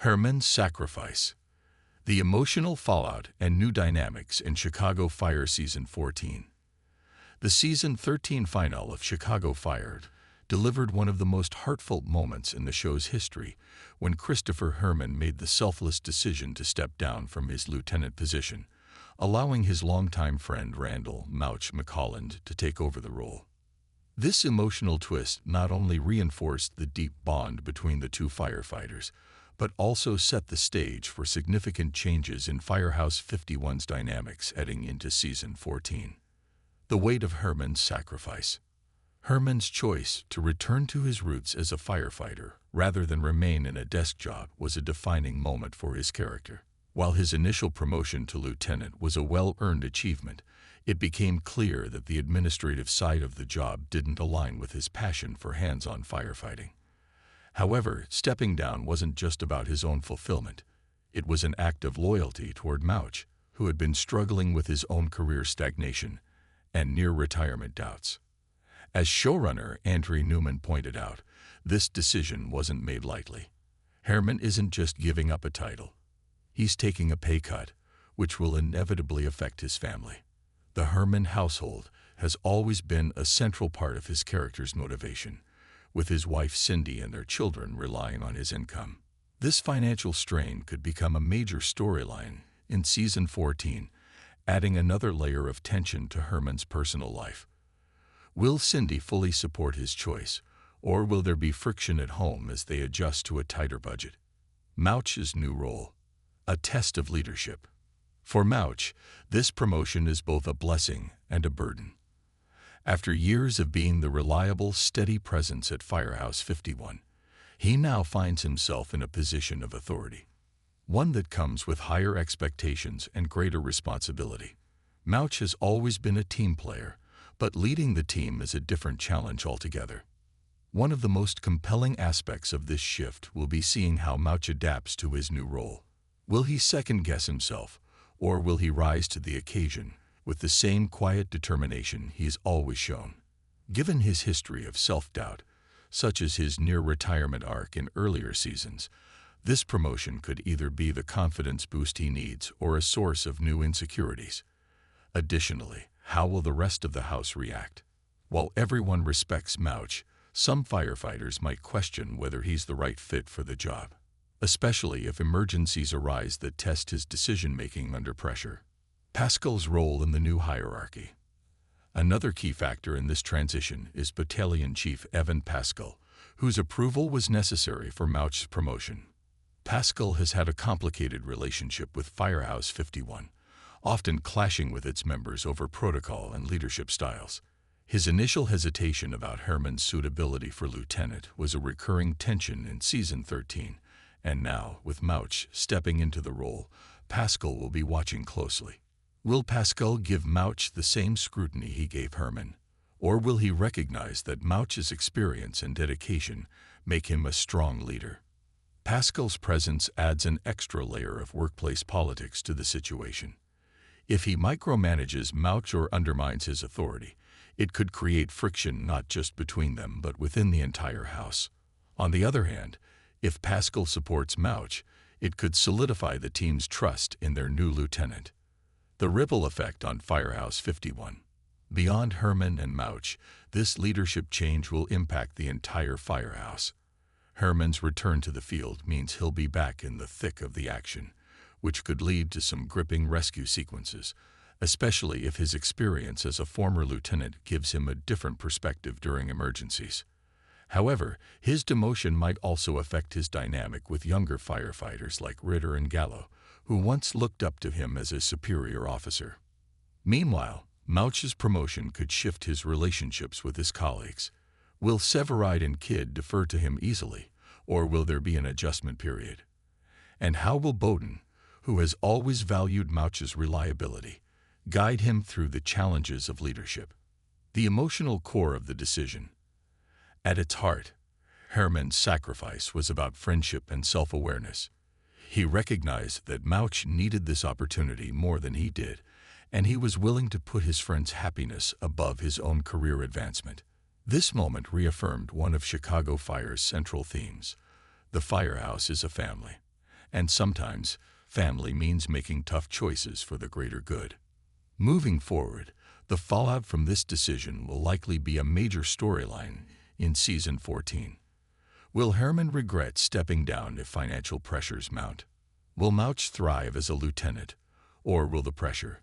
Herrmann's sacrifice. The emotional fallout and new dynamics in Chicago Fire Season 14. The Season 13 finale of Chicago Fire delivered one of the most heartfelt moments in the show's history when Christopher Herrmann made the selfless decision to step down from his lieutenant position, allowing his longtime friend Randall "Mouch" McColland to take over the role. This emotional twist not only reinforced the deep bond between the two firefighters, but also set the stage for significant changes in Firehouse 51's dynamics heading into Season 14. The weight of Herrmann's sacrifice. Herrmann's choice to return to his roots as a firefighter rather than remain in a desk job was a defining moment for his character. While his initial promotion to lieutenant was a well-earned achievement, it became clear that the administrative side of the job didn't align with his passion for hands-on firefighting. However, stepping down wasn't just about his own fulfillment. It was an act of loyalty toward Mouch, who had been struggling with his own career stagnation and near-retirement doubts. As showrunner Andrew Newman pointed out, this decision wasn't made lightly. Herrmann isn't just giving up a title. He's taking a pay cut, which will inevitably affect his family. The Herrmann household has always been a central part of his character's motivation, with his wife Cindy and their children relying on his income. This financial strain could become a major storyline in Season 14, adding another layer of tension to Herrmann's personal life. Will Cindy fully support his choice, or will there be friction at home as they adjust to a tighter budget? Mouch's new role. A test of leadership. For Mouch, this promotion is both a blessing and a burden. After years of being the reliable, steady presence at Firehouse 51, he now finds himself in a position of authority, one that comes with higher expectations and greater responsibility. Mouch has always been a team player, but leading the team is a different challenge altogether. One of the most compelling aspects of this shift will be seeing how Mouch adapts to his new role. Will he second-guess himself, or will he rise to the occasion with the same quiet determination he's always shown? Given his history of self-doubt, such as his near-retirement arc in earlier seasons, this promotion could either be the confidence boost he needs or a source of new insecurities. Additionally, how will the rest of the house react? While everyone respects Mouch, some firefighters might question whether he's the right fit for the job, especially if emergencies arise that test his decision-making under pressure. Pascal's role in the new hierarchy. Another key factor in this transition is Battalion Chief Evan Pascal, whose approval was necessary for Mouch's promotion. Pascal has had a complicated relationship with Firehouse 51, often clashing with its members over protocol and leadership styles. His initial hesitation about Herrmann's suitability for lieutenant was a recurring tension in Season 13, and now, with Mouch stepping into the role, Pascal will be watching closely. Will Pascal give Mouch the same scrutiny he gave Herrmann, or will he recognize that Mouch's experience and dedication make him a strong leader? Pascal's presence adds an extra layer of workplace politics to the situation. If he micromanages Mouch or undermines his authority, it could create friction not just between them but within the entire house. On the other hand, if Pascal supports Mouch, it could solidify the team's trust in their new lieutenant. The ripple effect on Firehouse 51. Beyond Herrmann and Mouch, this leadership change will impact the entire firehouse. Herrmann's return to the field means he'll be back in the thick of the action, which could lead to some gripping rescue sequences, especially if his experience as a former lieutenant gives him a different perspective during emergencies. However, his demotion might also affect his dynamic with younger firefighters like Ritter and Gallo, who once looked up to him as a superior officer. Meanwhile, Mouch's promotion could shift his relationships with his colleagues. Will Severide and Kidd defer to him easily, or will there be an adjustment period? And how will Bowden, who has always valued Mouch's reliability, guide him through the challenges of leadership? The emotional core of the decision. At its heart, Herrmann's sacrifice was about friendship and self-awareness. He recognized that Mouch needed this opportunity more than he did, and he was willing to put his friend's happiness above his own career advancement. This moment reaffirmed one of Chicago Fire's central themes: the firehouse is a family, And sometimes, family means making tough choices for the greater good. Moving forward, the fallout from this decision will likely be a major storyline in Season 14. Will Herrmann regret stepping down if financial pressures mount? Will Mouch thrive as a lieutenant, or will the pressure